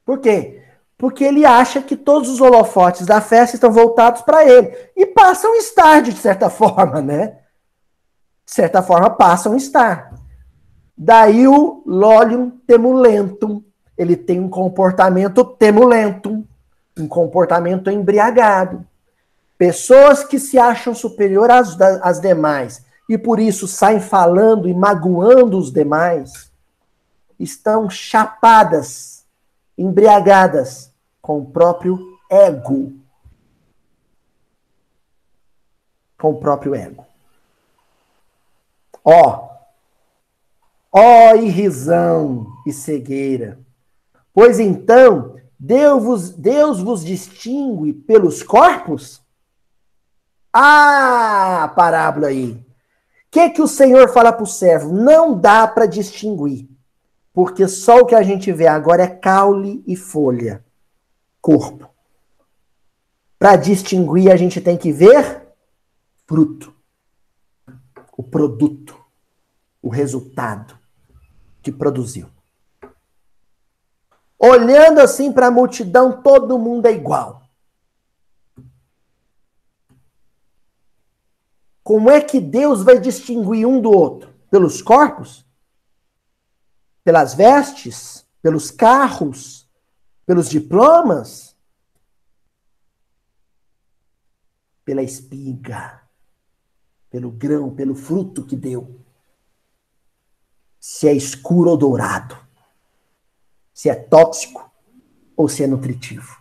Por quê? Porque ele acha que todos os holofotes da festa estão voltados para ele. E passam a estar, de certa forma, né? De certa forma, passam a estar. Daí o Lolium temulentum. Ele tem um comportamento temulentum. Um comportamento embriagado. Pessoas que se acham superior às demais e por isso saem falando e magoando os demais, estão chapadas, embriagadas com o próprio ego. Com o próprio ego. Ó irrisão e cegueira. Pois então, Deus vos distingue pelos corpos? Ah, parábola aí. O que o Senhor fala para o servo? Não dá para distinguir. Porque só o que a gente vê agora é caule e folha. Corpo. Para distinguir, a gente tem que ver fruto. O produto. O resultado que produziu. Olhando assim para a multidão, todo mundo é igual. Como é que Deus vai distinguir um do outro? Pelos corpos? Pelas vestes? Pelos carros? Pelos diplomas? Pela espiga? Pelo grão? Pelo fruto que deu? Se é escuro ou dourado? Se é tóxico ou se é nutritivo?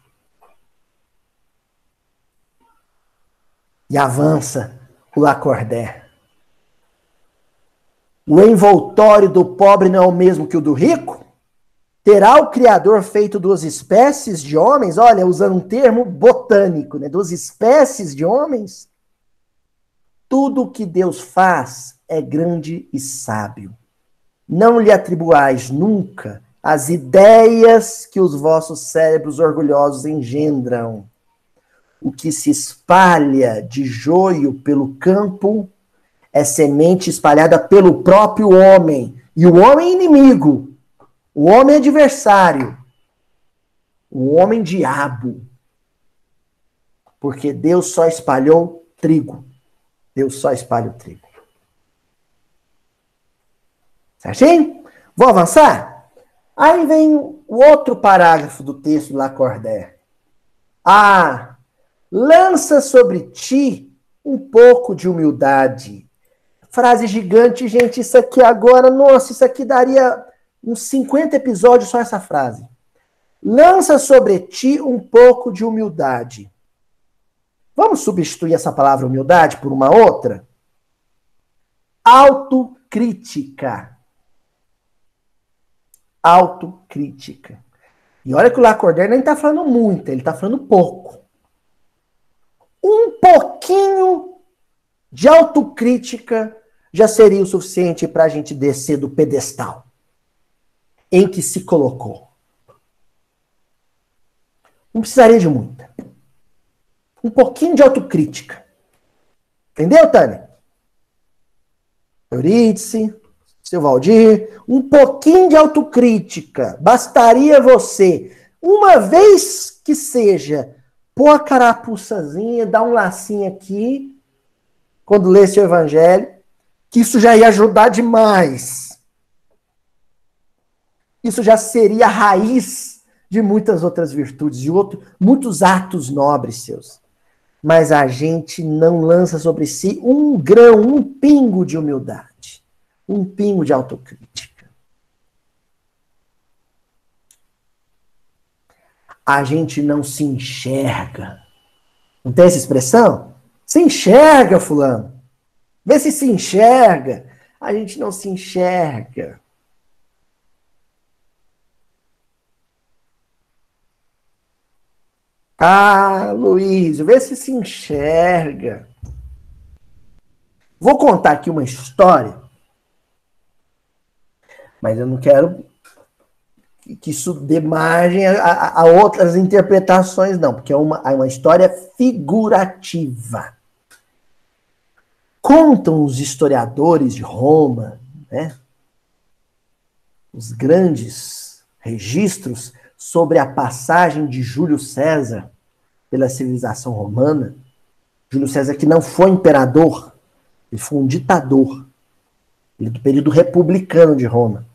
E avança o Lacordaire. O envoltório do pobre não é o mesmo que o do rico? Terá o Criador feito duas espécies de homens? Olha, usando um termo botânico, né? Duas espécies de homens? Tudo o que Deus faz é grande e sábio. Não lhe atribuais nunca as ideias que os vossos cérebros orgulhosos engendram. O que se espalha de joio pelo campo é semente espalhada pelo próprio homem. E o homem inimigo, o homem adversário, o homem diabo. Porque Deus só espalhou trigo. Deus só espalha o trigo. Certinho? Vou avançar? Aí vem o outro parágrafo do texto do Lacordaire. Ah, lança sobre ti um pouco de humildade. Frase gigante, gente. Isso aqui agora, nossa, isso aqui daria uns 50 episódios só essa frase. Lança sobre ti um pouco de humildade. Vamos substituir essa palavra humildade por uma outra? Autocrítica. Autocrítica. E olha que o Lacordaire nem está falando muito, ele está falando pouco. Um pouquinho de autocrítica já seria o suficiente para a gente descer do pedestal em que se colocou. Não precisaria de muita. Um pouquinho de autocrítica. Entendeu, Tânia? Eurídice, seu Valdir, um pouquinho de autocrítica. Bastaria você, uma vez que seja, pôr a carapuçazinha, dar um lacinho aqui, quando lê seu evangelho, que isso já ia ajudar demais. Isso já seria a raiz de muitas outras virtudes, de muitos atos nobres seus. Mas a gente não lança sobre si um grão, um pingo de humildade, um pingo de autocrítica. A gente não se enxerga. Não tem essa expressão? Se enxerga, fulano. Vê se enxerga. A gente não se enxerga. Ah, Luiz, vê se enxerga. Vou contar aqui uma história, mas eu não quero que isso dê margem a outras interpretações, não, porque é uma história figurativa. Contam os historiadores de Roma, né, os grandes registros sobre a passagem de Júlio César pela civilização romana. Júlio César que não foi imperador, ele foi um ditador. Ele é do período republicano de Roma.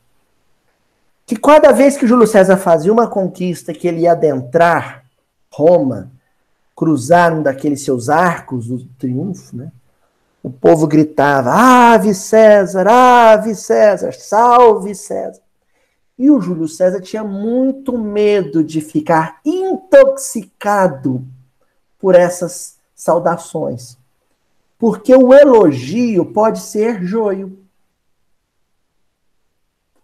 Que cada vez que Júlio César fazia uma conquista, que ele ia adentrar Roma, cruzar um daqueles seus arcos do triunfo, né? O povo gritava, ave César, salve César. E o Júlio César tinha muito medo de ficar intoxicado por essas saudações. Porque o elogio pode ser joio.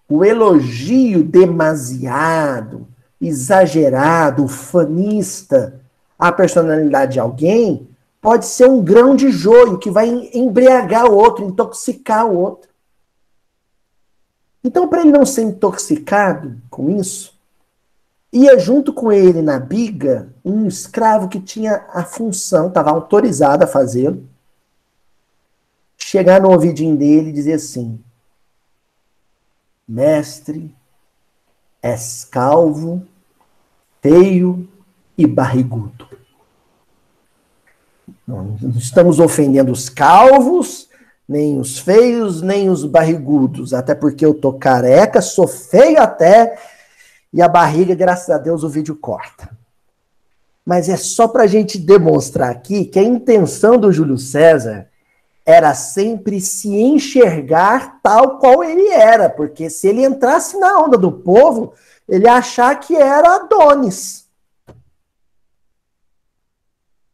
O elogio demasiado, exagerado, ufanista à personalidade de alguém pode ser um grão de joio que vai embriagar o outro, intoxicar o outro. Então, para ele não ser intoxicado com isso, ia junto com ele na biga um escravo que tinha a função, estava autorizado a fazê-lo, chegar no ouvidinho dele e dizer assim, mestre, és calvo, feio e barrigudo. Não estamos ofendendo os calvos, nem os feios, nem os barrigudos, até porque eu tô careca, sou feio até, e a barriga, graças a Deus, o vídeo corta. Mas é só para a gente demonstrar aqui que a intenção do Júlio César era sempre se enxergar tal qual ele era, porque se ele entrasse na onda do povo, ele ia achar que era Adonis.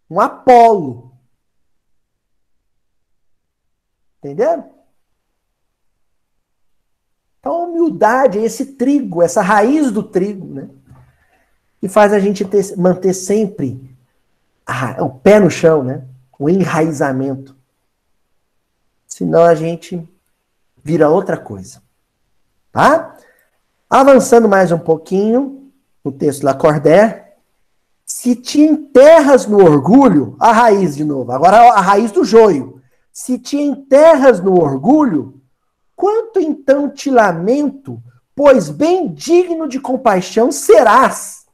Um Apolo. Entenderam? Então, a humildade é esse trigo, essa raiz do trigo, né? Que faz a gente manter sempre o pé no chão, né? O enraizamento. Senão a gente vira outra coisa. Tá? Avançando mais um pouquinho, no texto de Lacordaire, se te enterras no orgulho, a raiz de novo, agora a raiz do joio. Se te enterras no orgulho, quanto então te lamento, pois bem digno de compaixão serás.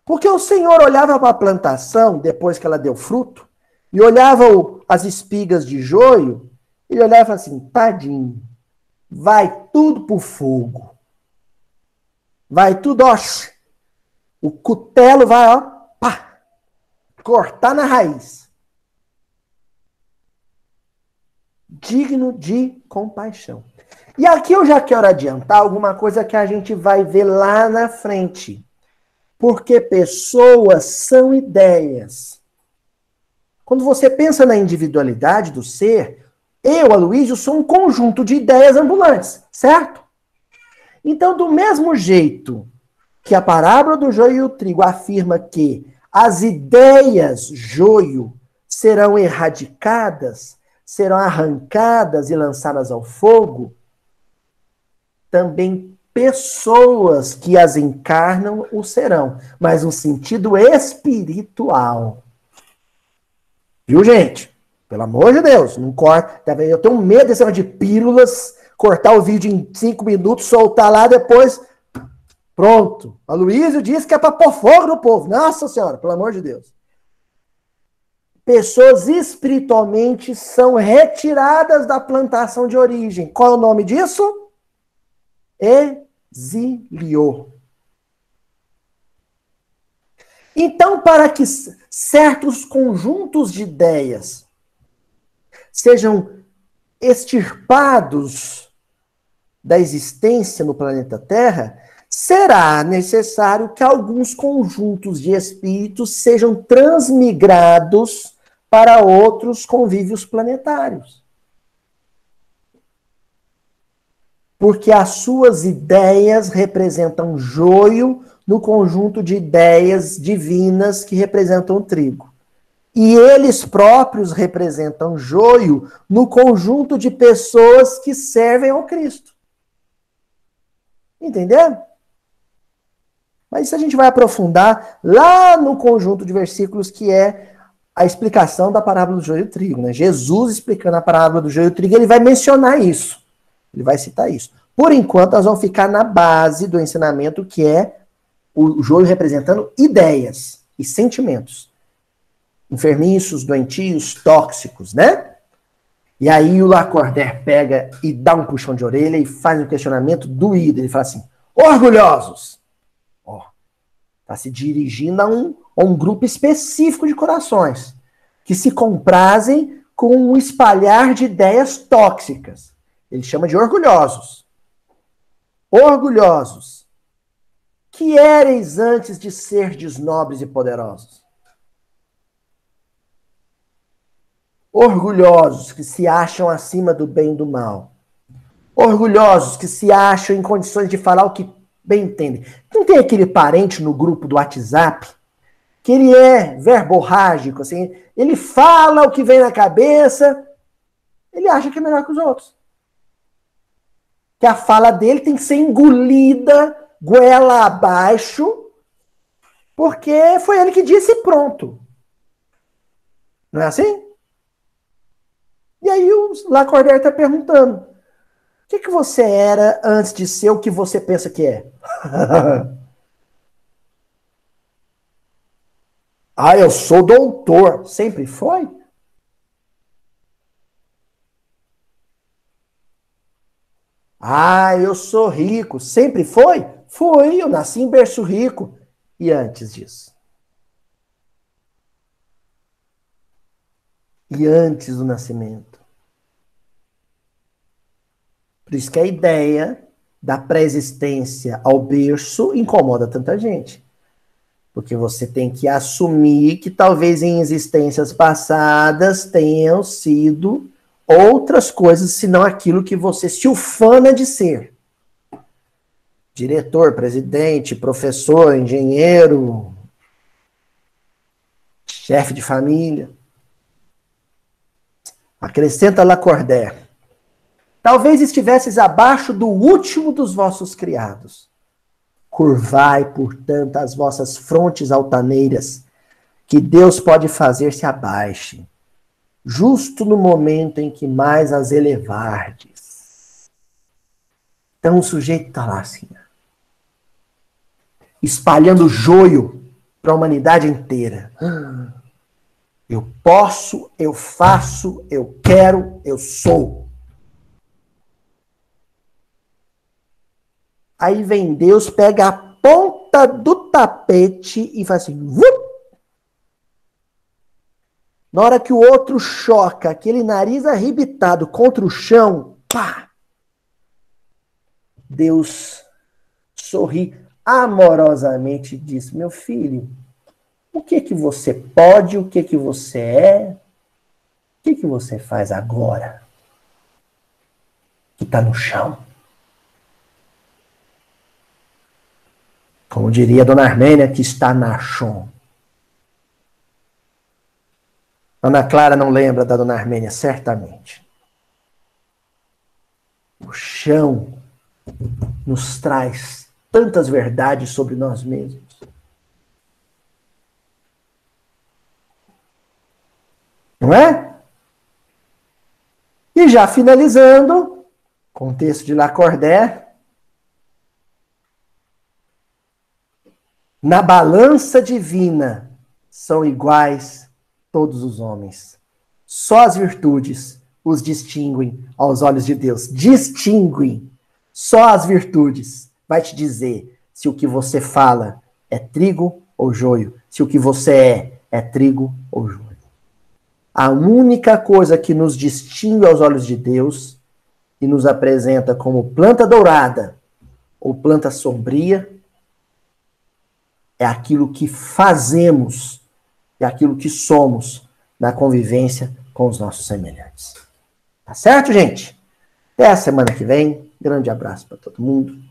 Porque o Senhor olhava para a plantação, depois que ela deu fruto, e olhava as espigas de joio, Ele olhava e falava assim, tadinho, vai tudo pro fogo. Vai tudo, ó, o cutelo vai, ó, pá, cortar na raiz. Digno de compaixão. E aqui eu já quero adiantar alguma coisa que a gente vai ver lá na frente. Porque pessoas são ideias. Quando você pensa na individualidade do ser, eu, Aloysio, sou um conjunto de ideias ambulantes, certo? Então, do mesmo jeito que a parábola do joio e o trigo afirma que as ideias joio serão erradicadas, serão arrancadas e lançadas ao fogo, também pessoas que as encarnam o serão, mas no sentido espiritual. Viu, gente? Pelo amor de Deus, não corta. Eu tenho medo desse de pílulas, cortar o vídeo em 5 minutos, soltar lá, depois pronto. A Luísa disse que é para pôr fogo no povo. Nossa Senhora, pelo amor de Deus. Pessoas espiritualmente são retiradas da plantação de origem. Qual é o nome disso? Exílio. Então, para que certos conjuntos de ideias sejam extirpados da existência no planeta Terra, será necessário que alguns conjuntos de espíritos sejam transmigrados para outros convívios planetários. Porque as suas ideias representam joio no conjunto de ideias divinas que representam o trigo. E eles próprios representam joio no conjunto de pessoas que servem ao Cristo. Entendeu? Mas isso a gente vai aprofundar lá no conjunto de versículos que é a explicação da parábola do joio e do trigo. Né? Jesus explicando a parábola do joio e do trigo, ele vai mencionar isso. Ele vai citar isso. Por enquanto, nós vamos ficar na base do ensinamento, que é o joio representando ideias e sentimentos. Enfermiços, doentios, tóxicos, né? E aí o Lacordaire pega e dá um puxão de orelha e faz um questionamento doído. Ele fala assim, orgulhosos! Ó, está se dirigindo a um grupo específico de corações que se comprazem com o espalhar de ideias tóxicas. Ele chama de orgulhosos. Orgulhosos, que éreis antes de serdes nobres e poderosos. Orgulhosos, que se acham acima do bem e do mal. Orgulhosos, que se acham em condições de falar o que bem entendem. Não tem aquele parente no grupo do WhatsApp que ele é verborrágico, assim, ele fala o que vem na cabeça, ele acha que é melhor que os outros. Que a fala dele tem que ser engolida, goela abaixo, porque foi ele que disse e pronto. Não é assim? E aí o Lacordaire está perguntando, o que você era antes de ser o que você pensa que é? Ah, eu sou doutor. Sempre foi? Ah, eu sou rico. Sempre foi? Foi, eu nasci em berço rico. E antes disso? E antes do nascimento? Por isso que a ideia da pré-existência ao berço incomoda tanta gente. Porque você tem que assumir que talvez em existências passadas tenham sido outras coisas, senão aquilo que você se ufana de ser. Diretor, presidente, professor, engenheiro, chefe de família. Acrescenta Lacordaire. Talvez estivesses abaixo do último dos vossos criados. Curvai, portanto, as vossas frontes altaneiras, que Deus pode fazer se abaixem, justo no momento em que mais as elevardes. Então o sujeito está lá assim, espalhando joio para a humanidade inteira. Eu posso, eu faço, eu quero, eu sou. Aí vem Deus, pega a ponta do tapete e faz assim. Vup! Na hora que o outro choca, aquele nariz arrebitado contra o chão, pá! Deus sorri amorosamente e diz: meu filho, o que você pode, o que você é, o que você faz agora que está no chão? Como diria a dona Armênia, que está na chão. Ana Clara não lembra da dona Armênia, certamente. O chão nos traz tantas verdades sobre nós mesmos. Não é? E já finalizando, contexto de Lacordaire, na balança divina são iguais todos os homens. Só as virtudes os distinguem aos olhos de Deus. Distinguem. Só as virtudes vai te dizer se o que você fala é trigo ou joio, se o que você é trigo ou joio. A única coisa que nos distingue aos olhos de Deus e nos apresenta como planta dourada ou planta sombria é aquilo que fazemos, é aquilo que somos na convivência com os nossos semelhantes. Tá certo, gente? Até a semana que vem. Grande abraço para todo mundo.